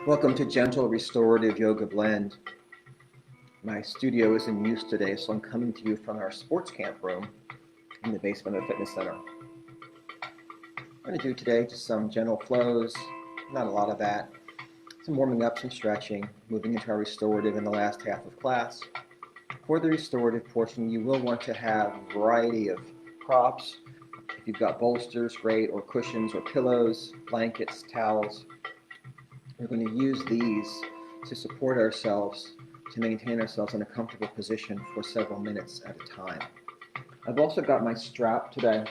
Welcome to Gentle Restorative Yoga Blend. My studio is in use today, so I'm coming to you from our sports camp room in the basement of the fitness center. I'm going to do today just some gentle flows, not a lot of that, some warming up, some stretching, moving into our restorative in the last half of class. For the restorative portion, you will want to have a variety of props. If you've got bolsters, great, or cushions or pillows, blankets, towels. We're going to use these to support ourselves, to maintain ourselves in a comfortable position for several minutes at a time. I've also got my strap today,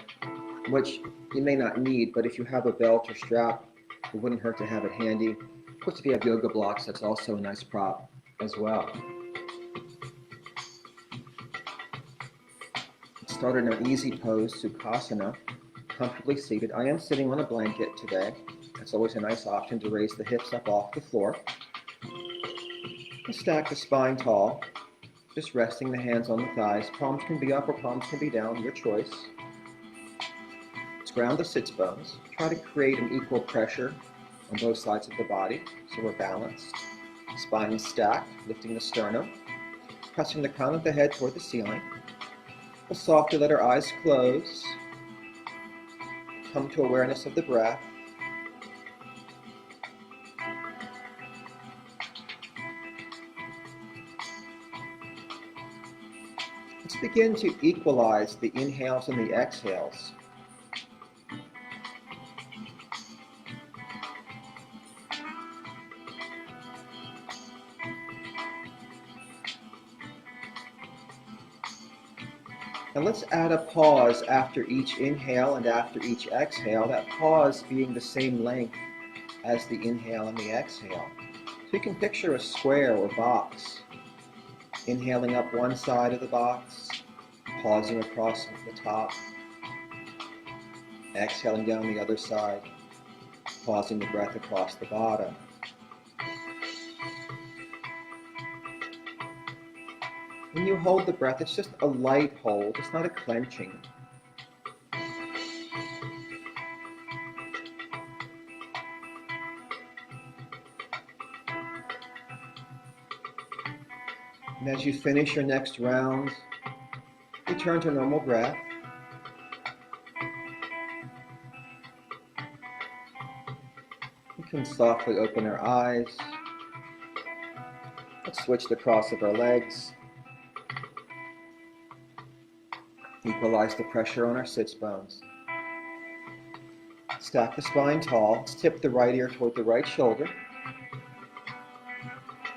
which you may not need, but if you have a belt or strap, it wouldn't hurt to have it handy. Of course, if you have yoga blocks, that's also a nice prop as well. Start in our easy pose, Sukhasana, comfortably seated. I am sitting on a blanket today. It's always a nice option to raise the hips up off the floor. Stack the spine tall, just resting the hands on the thighs. Palms can be up or palms can be down, your choice. Let's ground the sits bones. Try to create an equal pressure on both sides of the body so we're balanced. Spine is stacked, lifting the sternum, pressing the crown of the head toward the ceiling. We'll softly let our eyes close. Come to awareness of the breath. Let's begin to equalize the inhales and the exhales. And let's add a pause after each inhale and after each exhale, that pause being the same length as the inhale and the exhale. So you can picture a square or box. Inhaling up one side of the box, pausing across the top, exhaling down the other side, pausing the breath across the bottom. When you hold the breath, it's just a light hold, it's not a clenching. And as you finish your next round, return to normal breath. We can softly open our eyes. Let's switch the cross of our legs. Equalize the pressure on our sits bones. Stack the spine tall. Let's tip the right ear toward the right shoulder.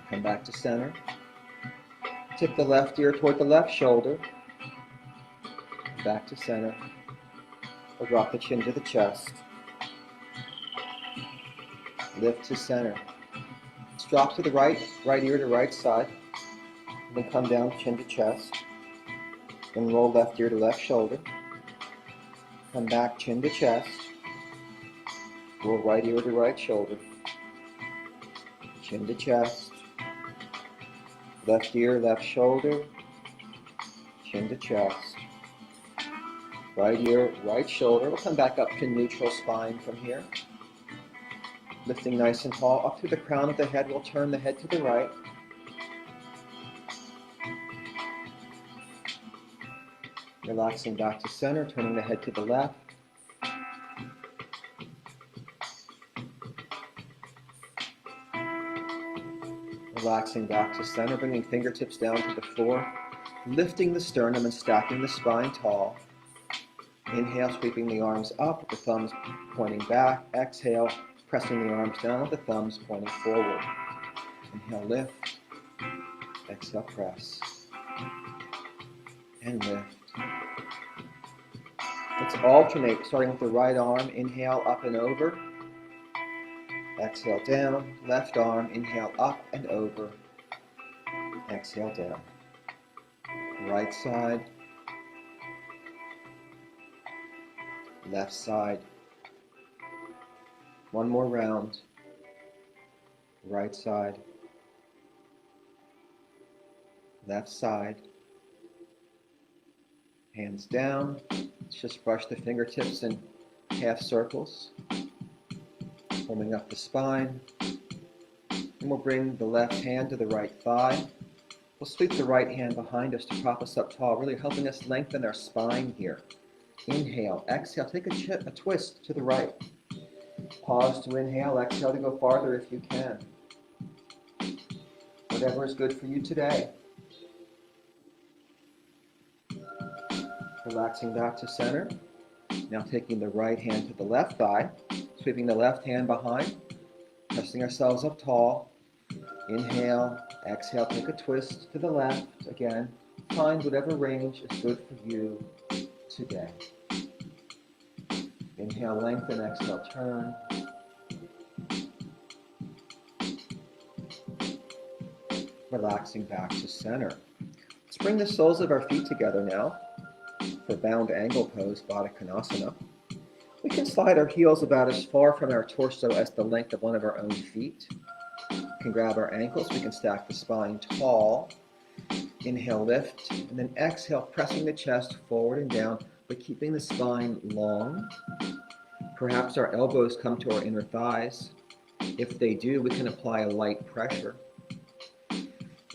Come back to center. Tip the left ear toward the left shoulder. Back to center. We'll drop the chin to the chest. Lift to center. Let's drop to the right ear to right side. Then come down chin to chest. Then roll left ear to left shoulder. Come back chin to chest. Roll right ear to right shoulder. Chin to chest. Left ear, left shoulder. Chin to chest. Right ear, right shoulder. We'll come back up to neutral spine from here. Lifting nice and tall. Up through the crown of the head, we'll turn the head to the right. Relaxing back to center, turning the head to the left. Relaxing back to center, bringing fingertips down to the floor. Lifting the sternum and stacking the spine tall. Inhale, sweeping the arms up, the thumbs pointing back. Exhale, pressing the arms down with the thumbs pointing forward. Inhale, lift. Exhale, press. And lift. Let's alternate, starting with the right arm. Inhale, up and over. Exhale, down. Left arm, inhale, up and over. Exhale, down. Right side. Left side. One more round. Right side. Left side. Hands down. Let's just brush the fingertips in half circles. Warming up the spine. And we'll bring the left hand to the right thigh. We'll sweep the right hand behind us to prop us up tall, really helping us lengthen our spine here. Inhale, exhale, take a twist to the right. Pause to inhale, exhale to go farther if you can. Whatever is good for you today. Relaxing back to center. Now taking the right hand to the left thigh, sweeping the left hand behind, pressing ourselves up tall. Inhale, exhale, take a twist to the left. Again, find whatever range is good for you today. Inhale, lengthen, exhale, turn. Relaxing back to center. Let's bring the soles of our feet together now for bound angle pose, Baddha Konasana. We can slide our heels about as far from our torso as the length of one of our own feet. We can grab our ankles. We can stack the spine tall. Inhale, lift, and then exhale, pressing the chest forward and down, but keeping the spine long. Perhaps our elbows come to our inner thighs. If they do, we can apply a light pressure.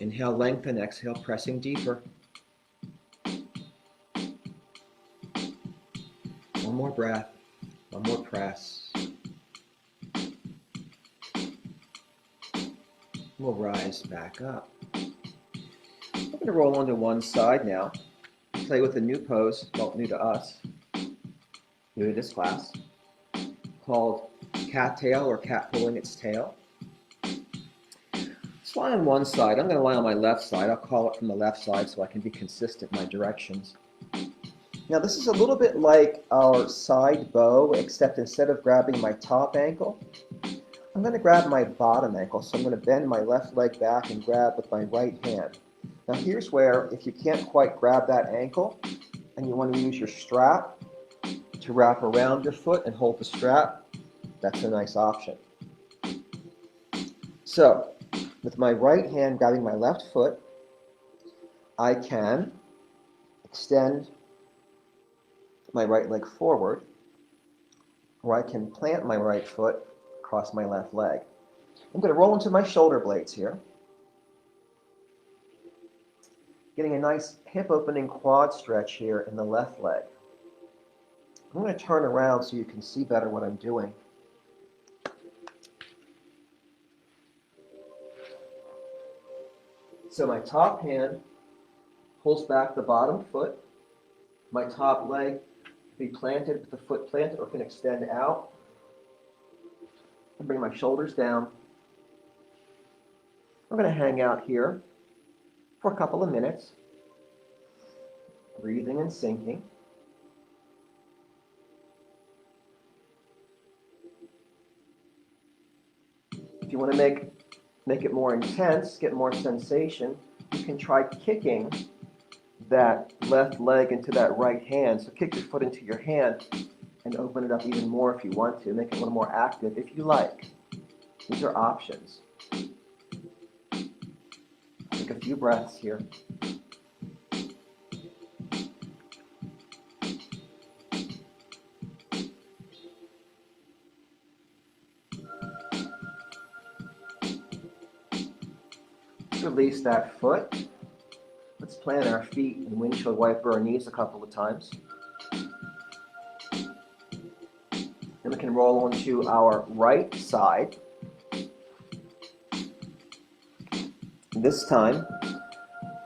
Inhale, lengthen, exhale, pressing deeper. One more breath, one more press. We'll rise back up. We're going to roll onto one side now. Play with a new pose, well, new to us, new to this class, called cattail or cat pulling its tail. Let's lie on one side. I'm going to lie on my left side. I'll call it from the left side so I can be consistent in my directions. Now this is a little bit like our side bow, except instead of grabbing my top ankle, I'm going to grab my bottom ankle. So I'm going to bend my left leg back and grab with my right hand. Now here's where, if you can't quite grab that ankle and you want to use your strap to wrap around your foot and hold the strap, that's a nice option. So with my right hand grabbing my left foot, I can extend my right leg forward, or I can plant my right foot across my left leg. I'm going to roll into my shoulder blades here, getting a nice hip opening quad stretch here in the left leg. I'm going to turn around so you can see better what I'm doing. So my top hand pulls back the bottom foot. My top leg can be planted with the foot planted or can extend out. And bring my shoulders down. I'm going to hang out here for a couple of minutes, breathing and sinking. If you want to make it more intense, get more sensation, you can try kicking that left leg into that right hand. So kick your foot into your hand and open it up even more if you want to. Make it a little more active if you like. These are options. Take a few breaths here. Release that foot. Let's plant our feet and windshield wiper our knees a couple of times. Then we can roll onto our right side. This time,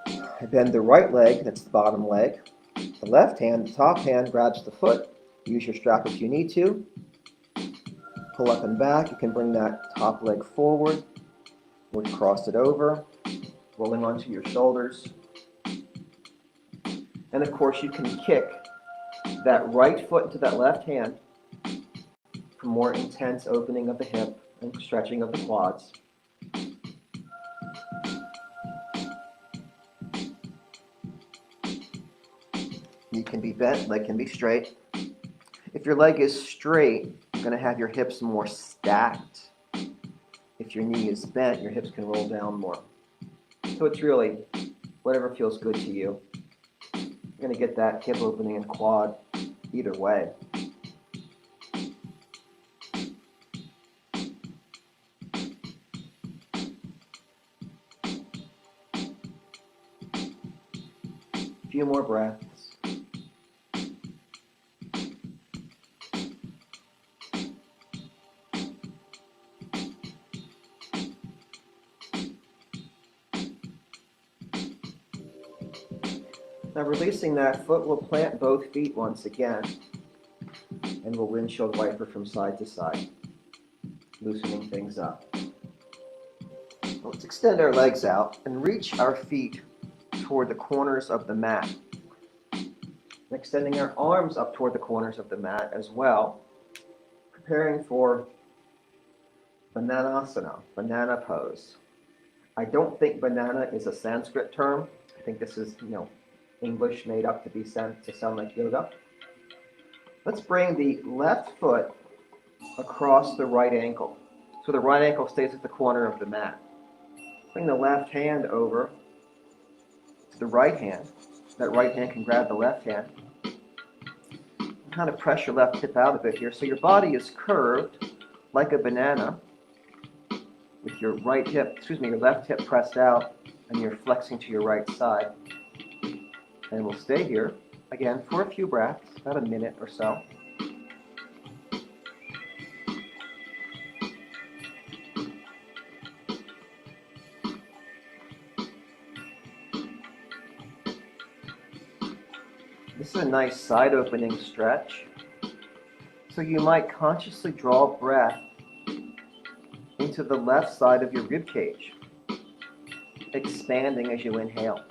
I bend the right leg, that's the bottom leg. The left hand, the top hand, grabs the foot. Use your strap if you need to. Pull up and back. You can bring that top leg forward. Or cross it over, rolling onto your shoulders. And of course, you can kick that right foot into that left hand for more intense opening of the hip and stretching of the quads. You can be bent, leg can be straight. If your leg is straight, you're going to have your hips more stacked. If your knee is bent, your hips can roll down more. So it's really whatever feels good to you. You're going to get that hip opening and quad either way. few more breaths. Now releasing that foot, we'll plant both feet once again, and we'll windshield wiper from side to side, loosening things up. Let's extend our legs out and reach our feet toward the corners of the mat. And extending our arms up toward the corners of the mat as well, preparing for Bananasana, banana pose. I don't think banana is a Sanskrit term. I think this is, English made up to sound like yoga. Let's bring the left foot across the right ankle. So the right ankle stays at the corner of the mat. Bring the left hand over to the right hand. That right hand can grab the left hand. Kind of press your left hip out a bit here. So your body is curved like a banana with your left hip pressed out, and you're flexing to your right side. And we'll stay here, again, for a few breaths, about a minute or so. This is a nice side opening stretch. So you might consciously draw breath into the left side of your rib cage, expanding as you inhale.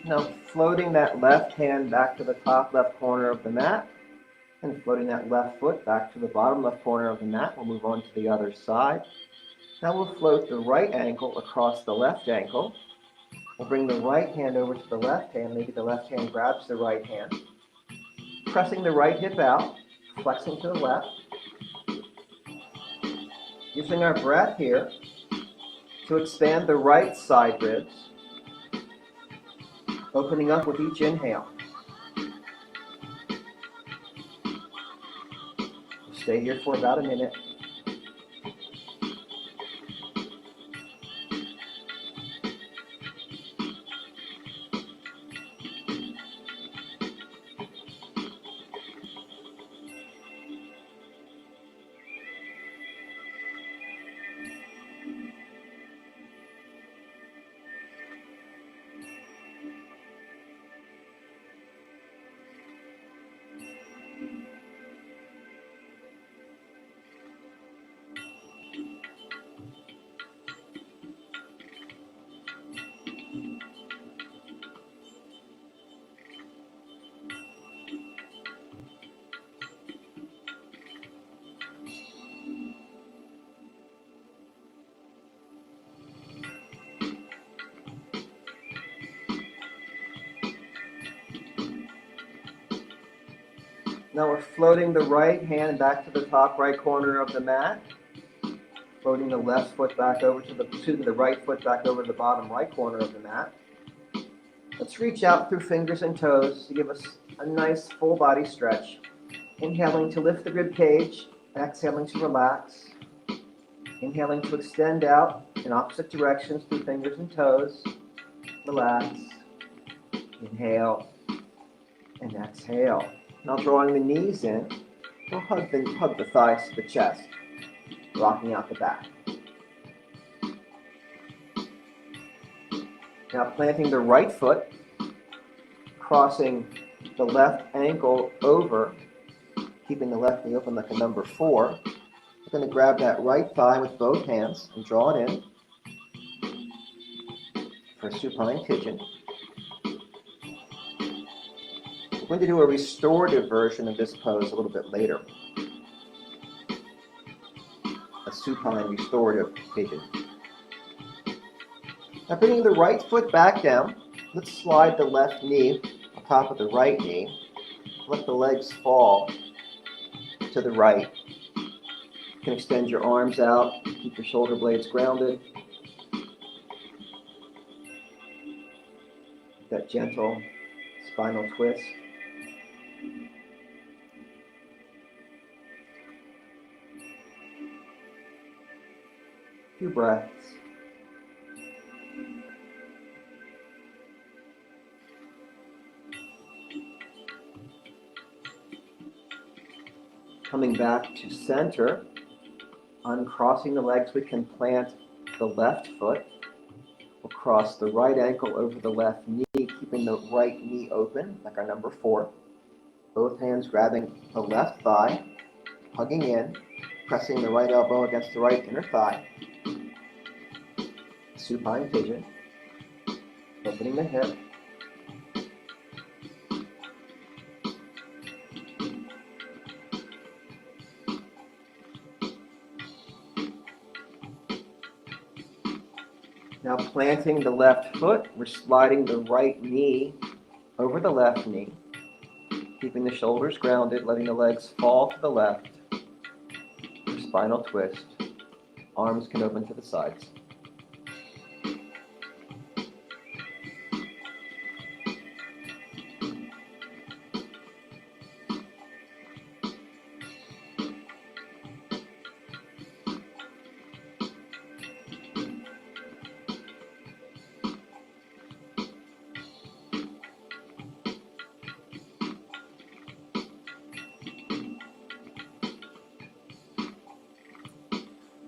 Now floating that left hand back to the top left corner of the mat, and floating that left foot back to the bottom left corner of the mat. We'll move on to the other side. Now we'll float the right ankle across the left ankle. We'll bring the right hand over to the left hand. Maybe the left hand grabs the right hand. Pressing the right hip out, flexing to the left. Using our breath here to expand the right side ribs, opening up with each inhale. We'll stay here for about a minute. Now we're floating the right hand back to the top right corner of the mat. Floating the left foot back over to the right foot back over to the bottom right corner of the mat. Let's reach out through fingers and toes to give us a nice full body stretch. Inhaling to lift the rib cage, exhaling to relax. Inhaling to extend out in opposite directions through fingers and toes. Relax. Inhale and exhale. Now drawing the knees in, we'll hug the thighs to the chest, rocking out the back. Now planting the right foot, crossing the left ankle over, keeping the left knee open like a number 4. We're going to grab that right thigh with both hands and draw it in for supine pigeon. We're going to do a restorative version of this pose a little bit later. A supine restorative pigeon. Now bringing the right foot back down, let's slide the left knee on top of the right knee. Let the legs fall to to the right. You can extend your arms out, keep your shoulder blades grounded. That gentle spinal twist. A few breaths. Coming back to center, uncrossing the legs, we can plant the left foot. We'll cross the right ankle over the left knee, keeping the right knee open, like our number 4. Both hands grabbing the left thigh, hugging in, pressing the right elbow against the right inner thigh. Supine pigeon, opening the hip. Now planting the left foot, we're sliding the right knee over the left knee, keeping the shoulders grounded, letting the legs fall to the left. Spinal twist. Arms can open to the sides.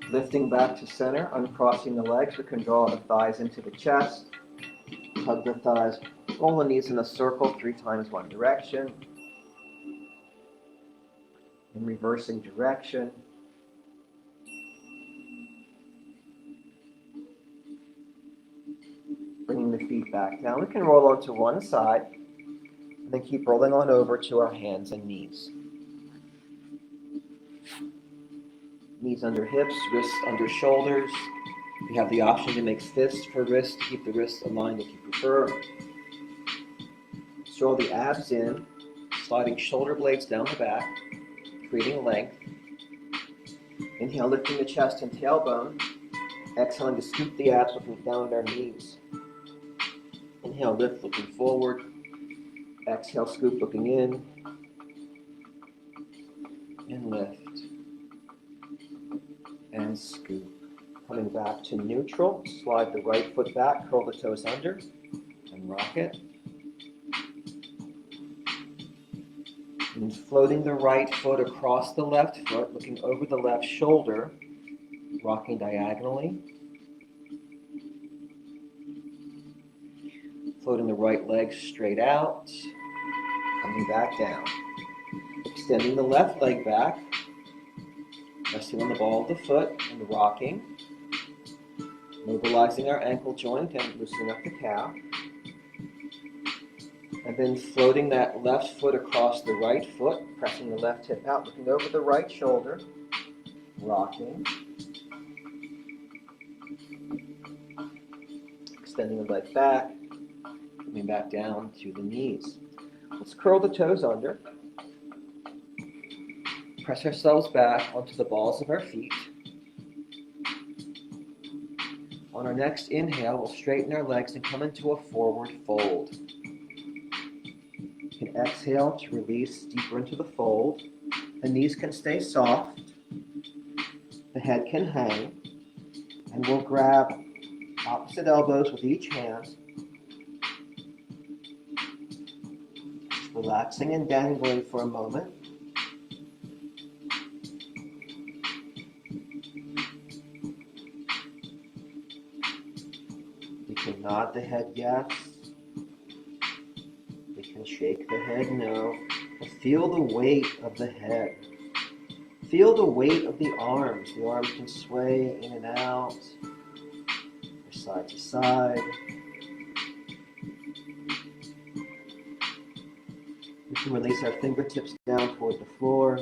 Lifting back to center, uncrossing the legs, we can draw the thighs into the chest. Hug the thighs, roll the knees in a circle 3 times one direction. In reversing direction. Bringing the feet back down. We can roll onto one side and then keep rolling on over to our hands and knees. Knees under hips, wrists under shoulders. You have the option to make fists for wrists, to keep the wrists aligned if you prefer. Draw the abs in, sliding shoulder blades down the back, creating length. Inhale, lifting the chest and tailbone. Exhaling to scoop the abs, looking down at our knees. Inhale, lift, looking forward. Exhale, scoop, looking in. And lift. And scoop. Coming back to neutral, slide the right foot back, curl the toes under, and rock it. And floating the right foot across the left foot, looking over the left shoulder, rocking diagonally. Floating the right leg straight out, coming back down. Extending the left leg back, resting on the ball of the foot and rocking. Mobilizing our ankle joint and loosening up the calf. And then floating that left foot across the right foot, pressing the left hip out, looking over the right shoulder, rocking. Extending the leg back, coming back down to the knees. Let's curl the toes under. Press ourselves back onto the balls of our feet. On our next inhale, we'll straighten our legs and come into a forward fold. You can exhale to release deeper into the fold. The knees can stay soft. The head can hang. And we'll grab opposite elbows with each hand. Just relaxing and dangling for a moment. We can nod the head yes. We can shake the head no. But feel the weight of the head. Feel the weight of the arms. The arms can sway in and out, or side to side. We can release our fingertips down toward the floor.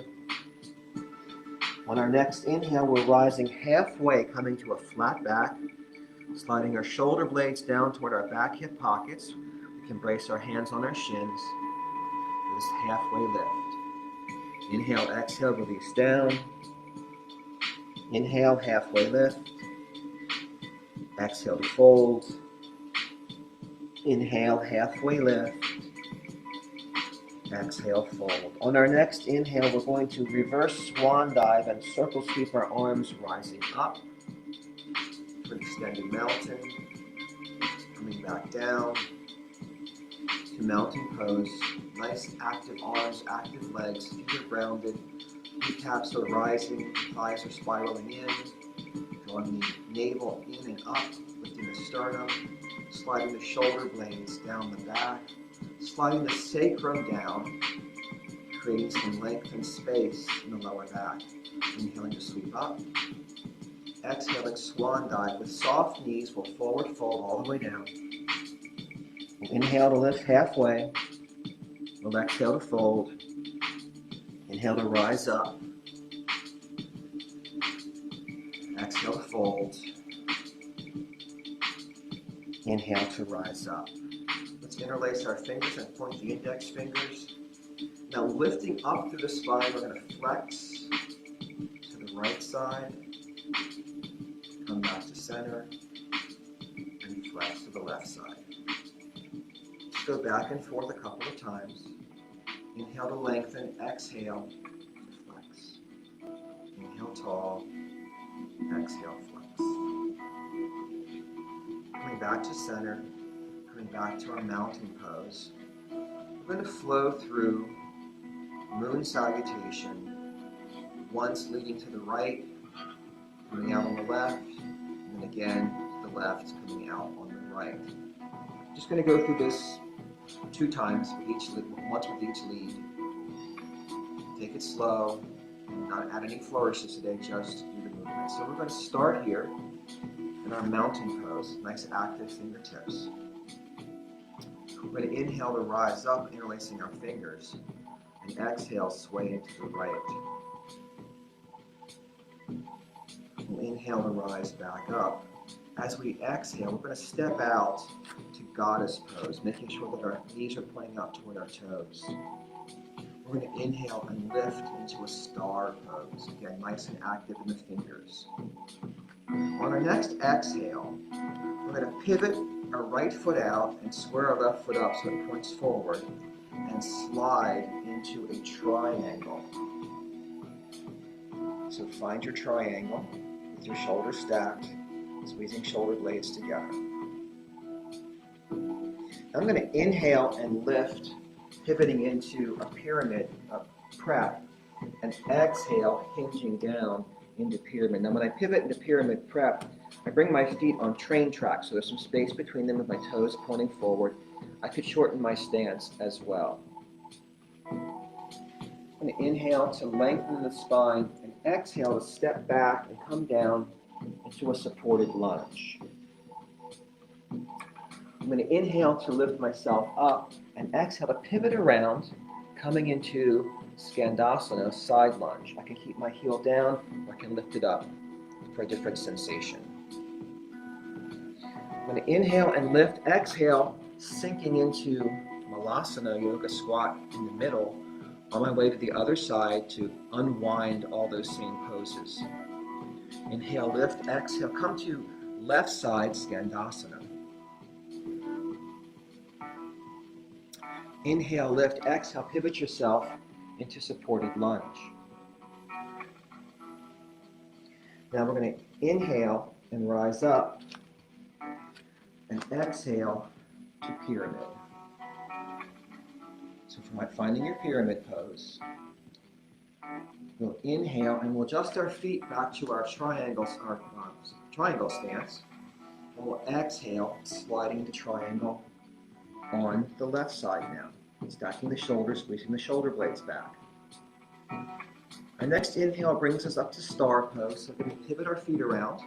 On our next inhale, we're rising halfway, coming to a flat back, sliding our shoulder blades down toward our back hip pockets. We can brace our hands on our shins for this halfway lift. Inhale, exhale, release down. Inhale, halfway lift. Exhale to fold. Inhale, halfway lift. Exhale, fold. On our next inhale, we're going to reverse swan dive and circle sweep our arms rising up for extended mountain. Coming back down to mountain pose. Nice active arms, active legs, feet are grounded. Kneecaps are rising, thighs are spiraling in. Drawing the navel in and up, lifting the sternum, sliding the shoulder blades down the back, sliding the sacrum down, creating some length and space in the lower back. Inhaling to sweep up. Exhaling, swan dive with soft knees. We'll forward fold all the way down. We'll inhale to lift halfway. We'll exhale to fold. Inhale to rise up. Exhale to fold. Inhale to rise up. Let's interlace our fingers and point the index fingers. Now lifting up through the spine, we're going to flex to the right side. Come back to center. And flex to the left side. Let's go back and forth a couple of times. Inhale to lengthen. Exhale to flex. Inhale tall. Exhale, flex. Coming back to center, coming back to our mountain pose. We're going to flow through moon salutation, once leading to the right, coming out on the left, and then again to the left, coming out on the right. Just going to go through this 2 times, once with each lead. Take it slow, not add any flourishes today, just do the movement. So we're going to start here in our mountain pose, nice active fingertips. We're going to inhale to rise up, interlacing our fingers, and exhale, sway into the right. We'll inhale to rise back up. As we exhale, we're going to step out to goddess pose, making sure that our knees are pointing out toward our toes. We're going to inhale and lift into a star pose. Again, nice and active in the fingers. On our next exhale, we're going to pivot our right foot out and square our left foot up so it points forward and slide into a triangle. So find your triangle with your shoulders stacked, squeezing shoulder blades together. I'm going to inhale and lift, pivoting into a pyramid prep, and exhale, hinging down into pyramid. Now when I pivot into pyramid prep, I bring my feet on train tracks, so there's some space between them with my toes pointing forward. I could shorten my stance as well. I'm going to inhale to lengthen the spine and exhale to step back and come down into a supported lunge. I'm going to inhale to lift myself up and exhale to pivot around, coming into Skandasana, side lunge. I can keep my heel down or I can lift it up for a different sensation. I'm going to inhale and lift, exhale, sinking into Malasana, yoga squat in the middle, on my way to the other side to unwind all those same poses. Inhale, lift, exhale, come to left side, Skandasana. Inhale, lift, exhale, pivot yourself into supported lunge. Now we're going to inhale and rise up and exhale to pyramid. So for finding your pyramid pose, we'll inhale and we'll adjust our feet back to our triangle stance. And we'll exhale, sliding into triangle on the left side now. Stacking the shoulders, squeezing the shoulder blades back. Our next inhale brings us up to star pose. So we're going to pivot our feet around.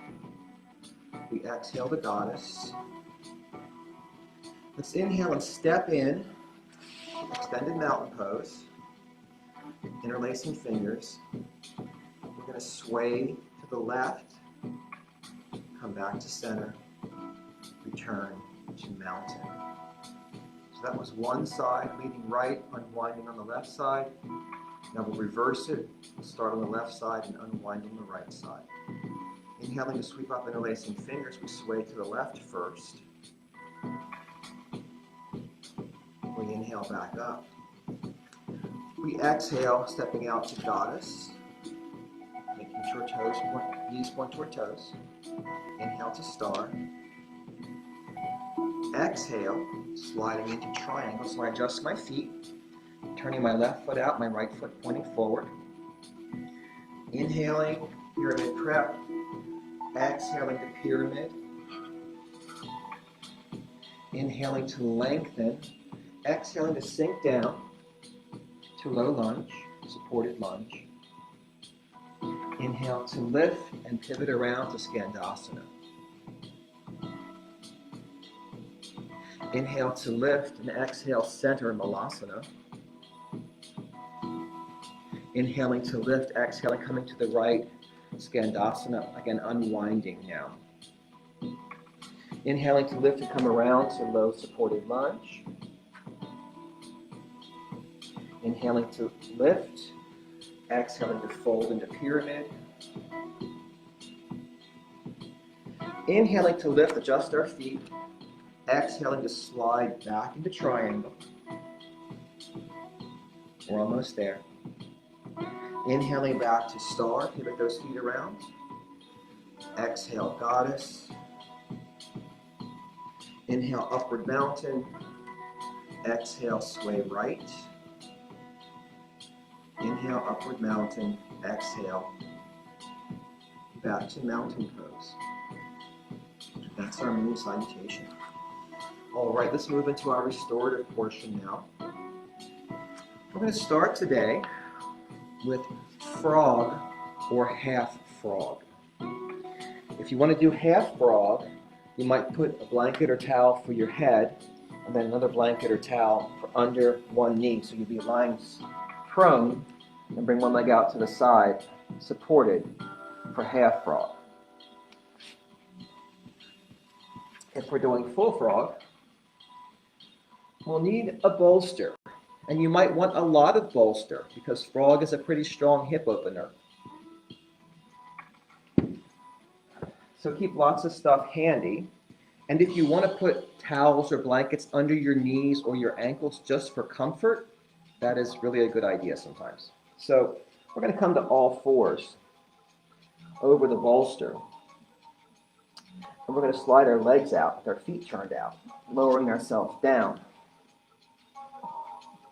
We exhale the goddess. Let's inhale and step in. Extended mountain pose. Interlacing fingers. We're going to sway to the left. Come back to center. Return to mountain. So that was one side, leading right, unwinding on the left side. Now we'll reverse it. We'll start on the left side and unwind on the right side. Inhaling to sweep up interlacing fingers, we sway to the left first. We inhale back up. We exhale, stepping out to goddess, making sure knees point toward toes. Inhale to star. Exhale, sliding into triangle, so I adjust my feet, turning my left foot out, my right foot pointing forward. Inhaling, pyramid prep. Exhaling to pyramid. Inhaling to lengthen. Exhaling to sink down to low lunge, supported lunge. Inhale to lift and pivot around to Skandasana. Inhale to lift and exhale center Malasana. Inhaling to lift, exhaling, coming to the right, Skandasana, again unwinding now. Inhaling to lift and come around to low supported lunge. Inhaling to lift, exhaling to fold into pyramid. Inhaling to lift, adjust our feet. Exhaling to slide back into triangle. We're almost there. Inhaling back to star, pivot those feet around. Exhale, goddess. Inhale, upward mountain. Exhale, sway right. Inhale, upward mountain. Exhale, back to mountain pose. That's our moon salutation. All right, let's move into our restorative portion now. We're going to start today with frog or half frog. If you want to do half frog, you might put a blanket or towel for your head and then another blanket or towel for under one knee. So you'll be lying prone and bring one leg out to the side, supported for half frog. If we're doing full frog, we'll need a bolster. And you might want a lot of bolster because frog is a pretty strong hip opener. So keep lots of stuff handy. And if you want to put towels or blankets under your knees or your ankles just for comfort, that is really a good idea sometimes. So we're going to come to all fours over the bolster. And we're going to slide our legs out with our feet turned out, lowering ourselves down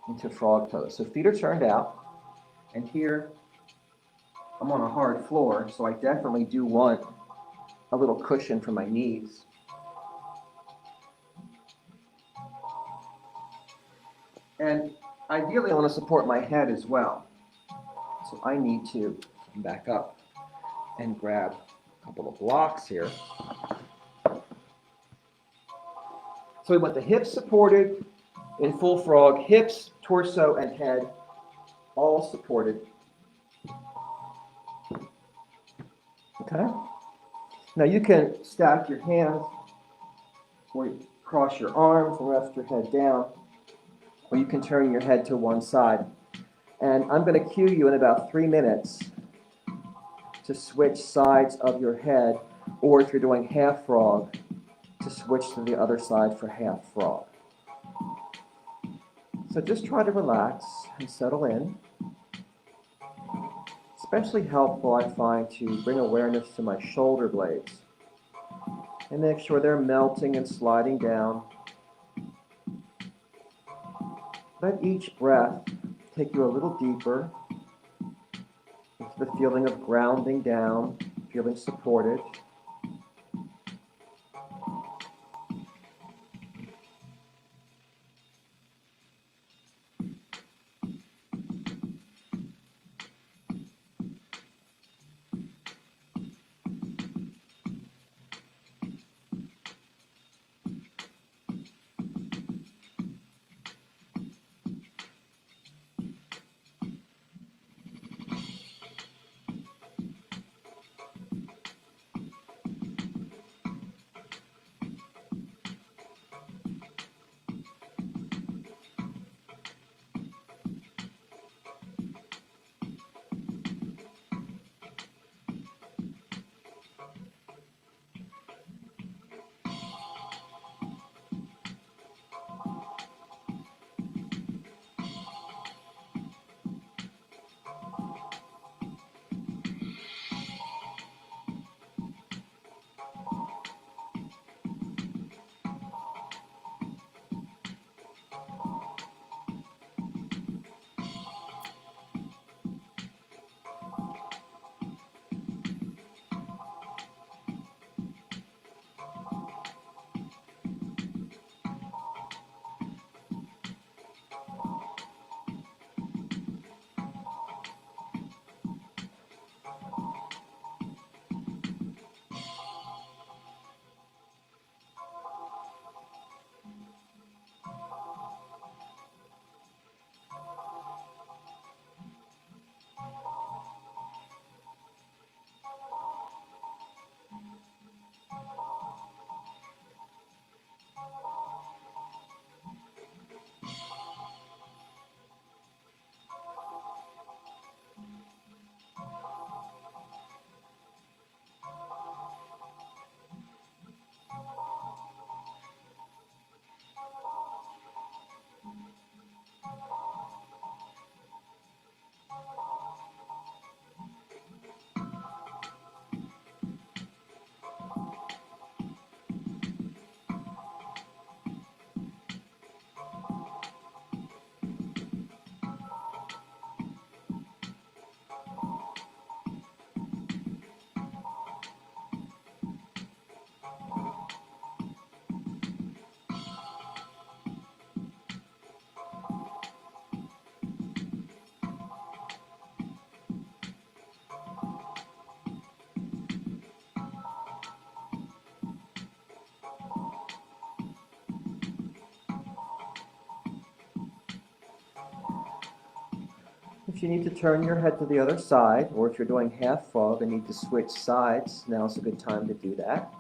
into frog pose. So feet are turned out, and here I'm on a hard floor, so I definitely do want a little cushion for my knees. And ideally I want to support my head as well. So I need to come back up and grab a couple of blocks here. So we want the hips supported in full frog, hips, torso, and head all supported. Okay? Now you can stack your hands or you cross your arms and rest your head down, or you can turn your head to one side. And I'm going to cue you in about 3 minutes to switch sides of your head, or if you're doing half frog, to switch to the other side for half frog. So just try to relax and settle in. Especially helpful, I find, to bring awareness to my shoulder blades and make sure they're melting and sliding down. Let each breath take you a little deeper into the feeling of grounding down, feeling supported. If you need to turn your head to the other side, or if you're doing half frog and need to switch sides, now's a good time to do that.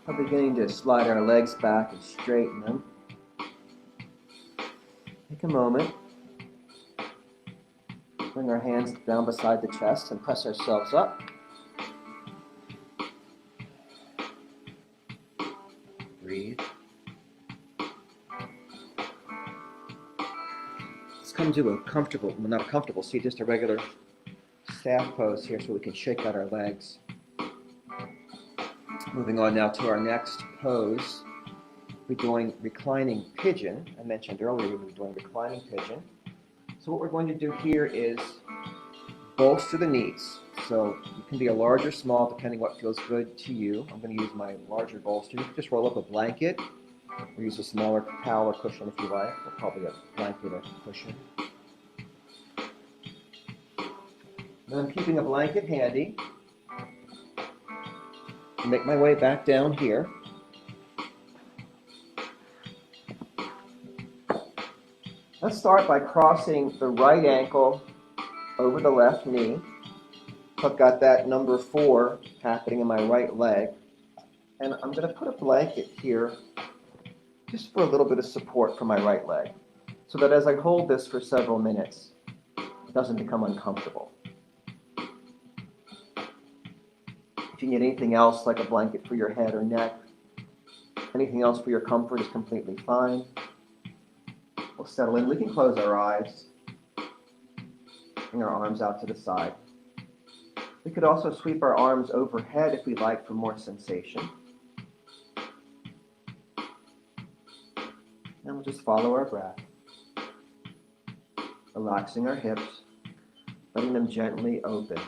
We're beginning to slide our legs back and straighten them. Take a moment. Bring our hands down beside the chest and press ourselves up. Breathe. Let's come to a comfortable, well, not a comfortable seat, just a regular staff pose here so we can shake out our legs. Moving on now to our next pose. We're doing reclining pigeon. I mentioned earlier we were doing reclining pigeon. So what we're going to do here is bolster the knees. So it can be a large or small depending what feels good to you. I'm going to use my larger bolster. You can just roll up a blanket or use a smaller towel or cushion if you like, or probably a blanket or cushion. Now I'm keeping a blanket handy. Make my way back down here. Let's start by crossing the right ankle over the left knee. I've got that number 4 happening in my right leg. And I'm going to put a blanket here just for a little bit of support for my right leg, so that as I hold this for several minutes, doesn't become uncomfortable. If you need anything else, like a blanket for your head or neck, anything else for your comfort is completely fine. We'll settle in. We can close our eyes, bring our arms out to the side. We could also sweep our arms overhead if we like for more sensation. And we'll just follow our breath, relaxing our hips, letting them gently open.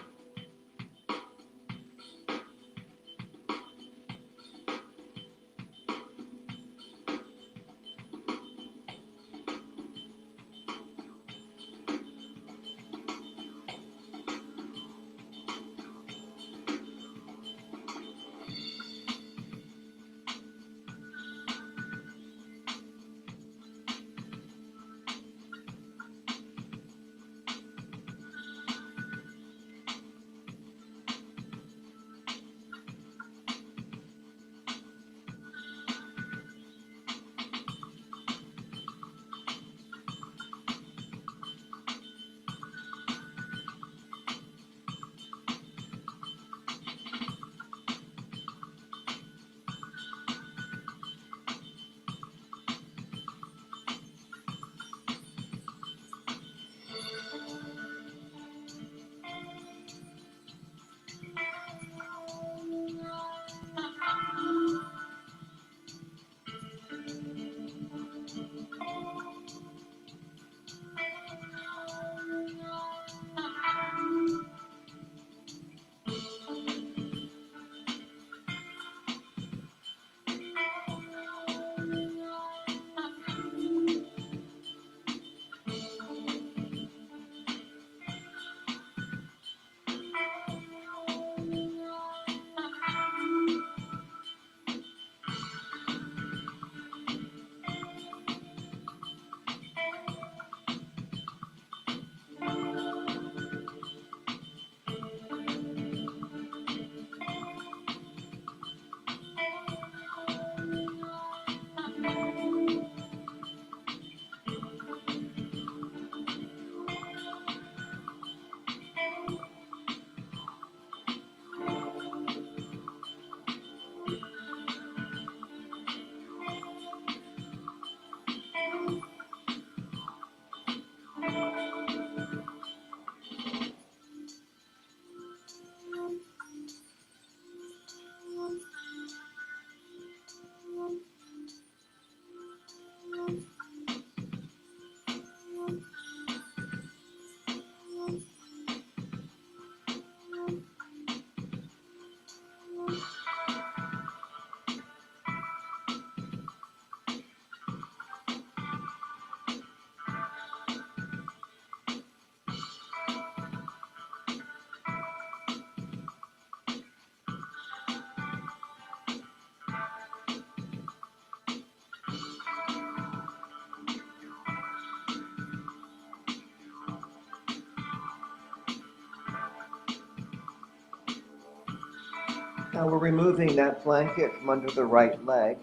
Now we're removing that blanket from under the right leg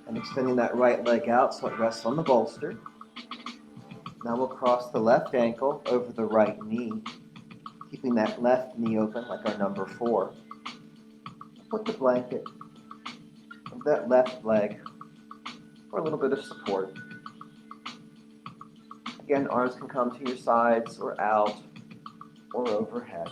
and extending that right leg out so it rests on the bolster. Now we'll cross the left ankle over the right knee, keeping that left knee open like our number 4. Put the blanket on that left leg for a little bit of support. Again, arms can come to your sides or out or overhead.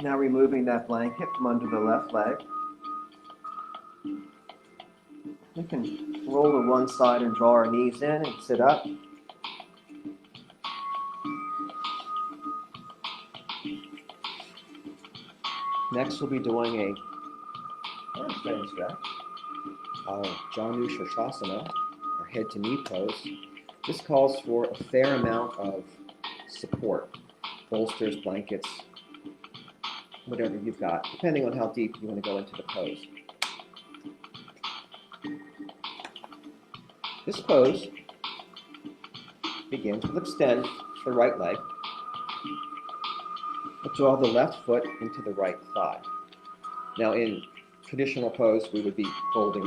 Now removing that blanket from under the left leg. We can roll to one side and draw our knees in and sit up. Next we'll be doing a hamstring stretch, our Janu Shirshasana, our head to knee pose. This calls for a fair amount of support, bolsters, blankets, whatever you've got, depending on how deep you want to go into the pose. This pose begins with extend the right leg. We'll draw the left foot into the right thigh. Now in traditional pose, we would be folding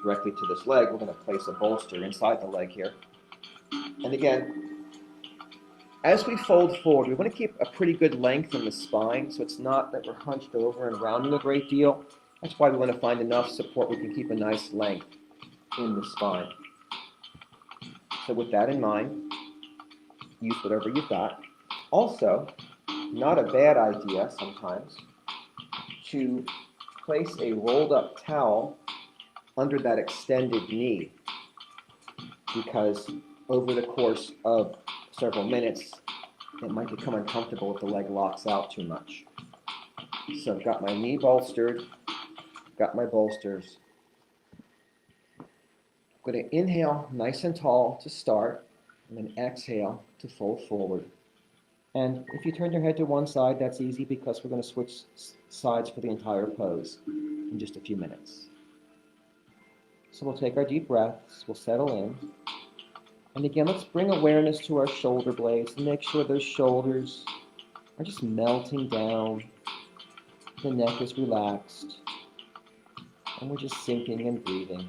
directly to this leg. We're going to place a bolster inside the leg here. And again, as we fold forward, we want to keep a pretty good length in the spine, so it's not that we're hunched over and rounding a great deal. That's why we want to find enough support we can keep a nice length in the spine. So with that in mind, use whatever you've got. Also, not a bad idea sometimes to place a rolled up towel under that extended knee, because over the course of several minutes, it might become uncomfortable if the leg locks out too much. So I've got my knee bolstered, got my bolsters. I'm going to inhale nice and tall to start, and then exhale to fold forward. And if you turn your head to one side, that's easy because we're going to switch sides for the entire pose in just a few minutes. So we'll take our deep breaths, we'll settle in. And again, let's bring awareness to our shoulder blades and make sure those shoulders are just melting down. The neck is relaxed. And we're just sinking and breathing.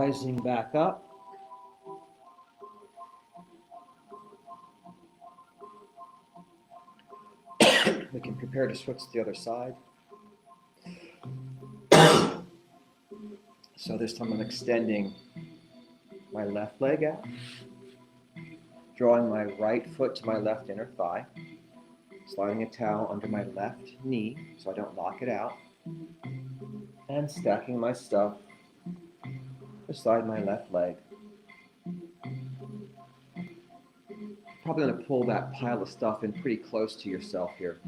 Rising back up. We can prepare to switch to the other side. So this time I'm extending my left leg out, drawing my right foot to my left inner thigh, sliding a towel under my left knee so I don't lock it out, and stacking my stuff beside my left leg. Probably going to pull that pile of stuff in pretty close to yourself here.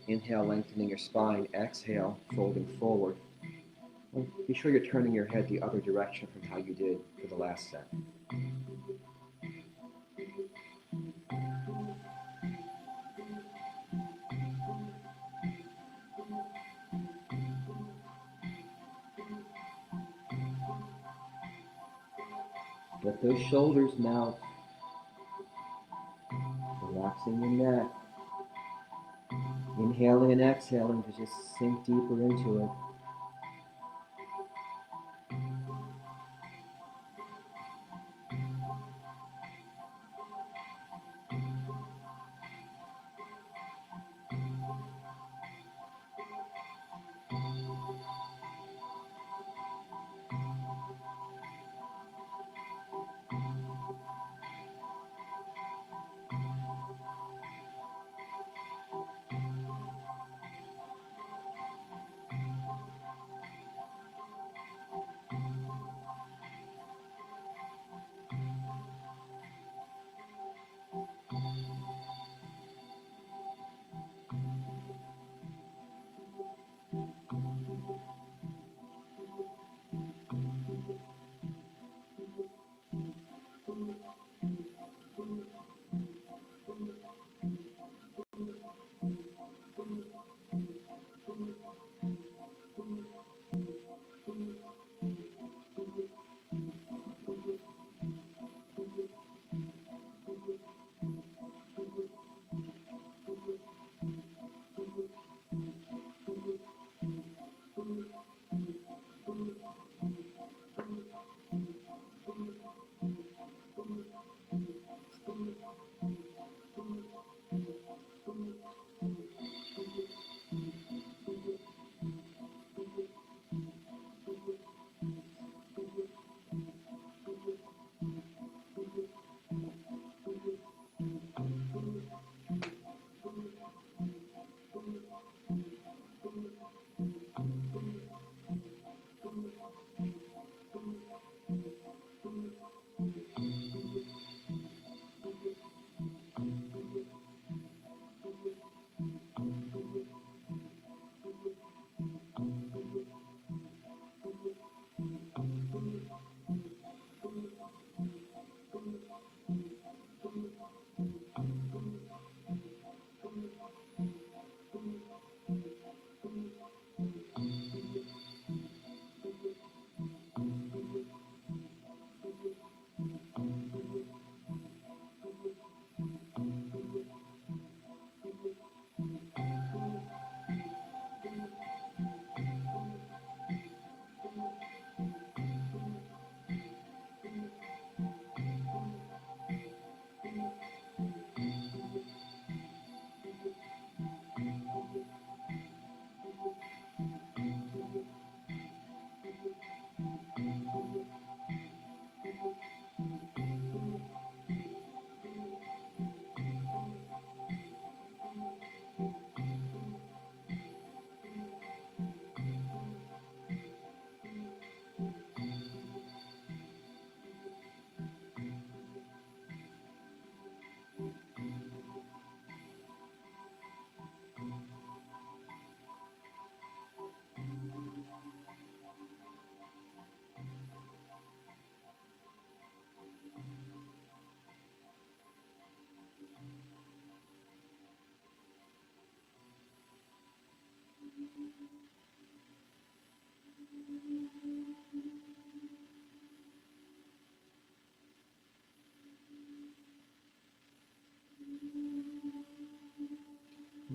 Inhale, lengthening your spine. Exhale, folding forward. And be sure you're turning your head the other direction from how you did for the last set. Let those shoulders melt. Relaxing your neck. Inhaling and exhaling to just sink deeper into it.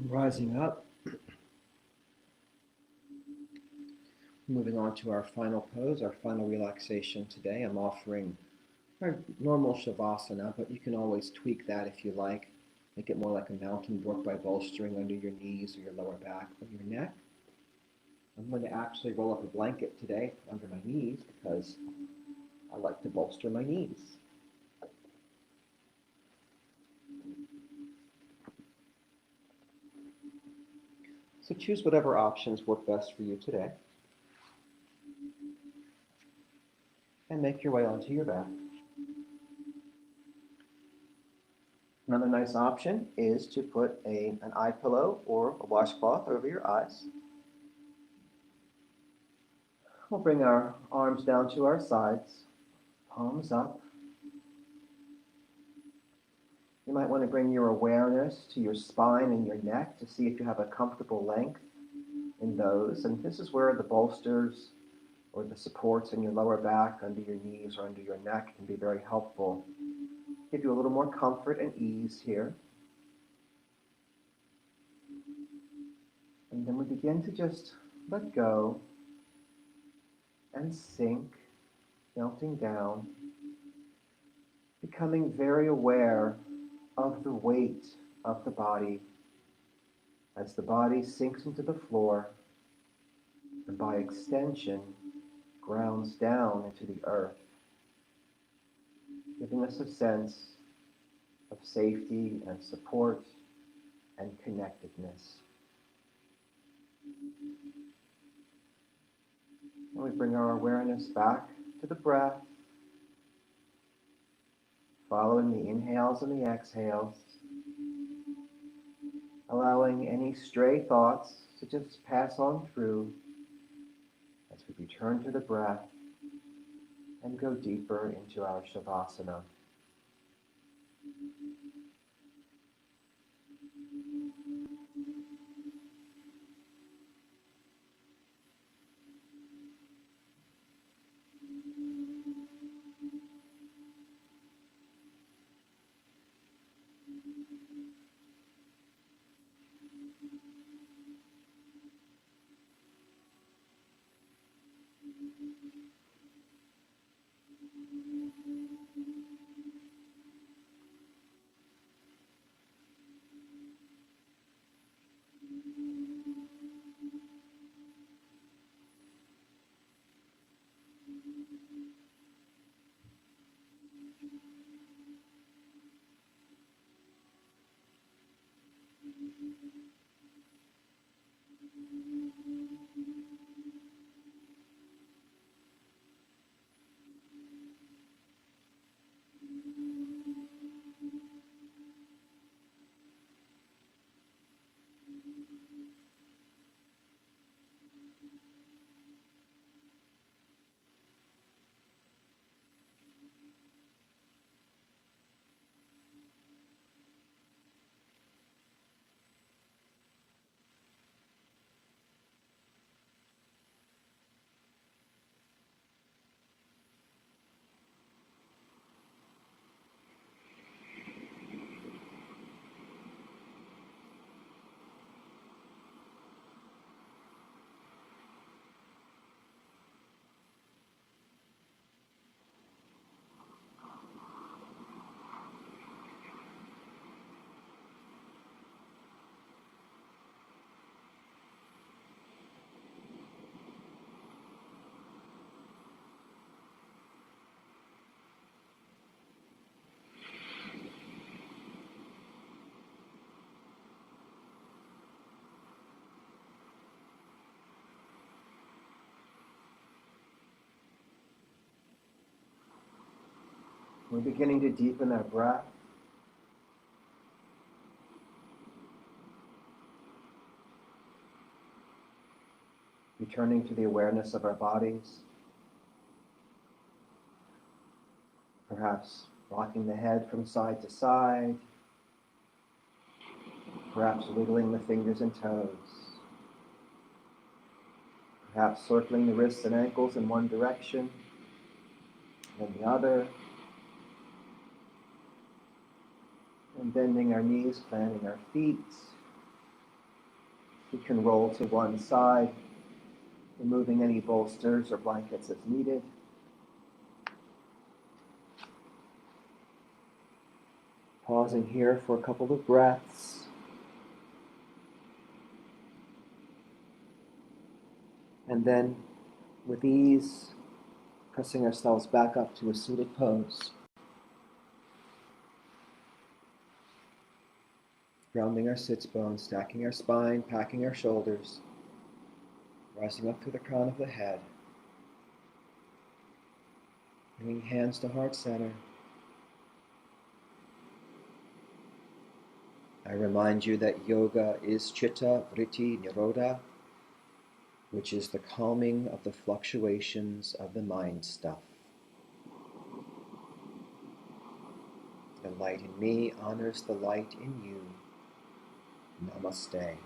Rising up. Moving on to our final pose, our final relaxation today. I'm offering our normal Shavasana, but you can always tweak that if you like. Make it more like a mountain work by bolstering under your knees or your lower back or your neck. I'm going to actually roll up a blanket today under my knees because I like to bolster my knees. So choose whatever options work best for you today. And make your way onto your back. Another nice option is to put an eye pillow or a washcloth over your eyes. We'll bring our arms down to our sides, palms up. You might want to bring your awareness to your spine and your neck to see if you have a comfortable length in those. And this is where the bolsters or the supports in your lower back, under your knees or under your neck can be very helpful. Give you a little more comfort and ease here. And then we begin to just let go and sink, melting down, becoming very aware of the weight of the body as the body sinks into the floor and by extension grounds down into the earth, giving us a sense of safety and support and connectedness. And we bring our awareness back to the breath, following the inhales and the exhales, allowing any stray thoughts to just pass on through as we return to the breath and go deeper into our Shavasana. We're beginning to deepen our breath. Returning to the awareness of our bodies. Perhaps rocking the head from side to side. Perhaps wiggling the fingers and toes. Perhaps circling the wrists and ankles in one direction, then the other. And bending our knees, planting our feet. We can roll to one side Removing any bolsters or blankets as needed. Pausing here for a couple of breaths. And then, with ease, pressing ourselves back up to a seated pose. Grounding our sits bones, stacking our spine, packing our shoulders, rising up through the crown of the head. Bringing hands to heart center. I remind you that yoga is chitta, vritti, nirodha, which is the calming of the fluctuations of the mind stuff. The light in me honors the light in you. Namaste.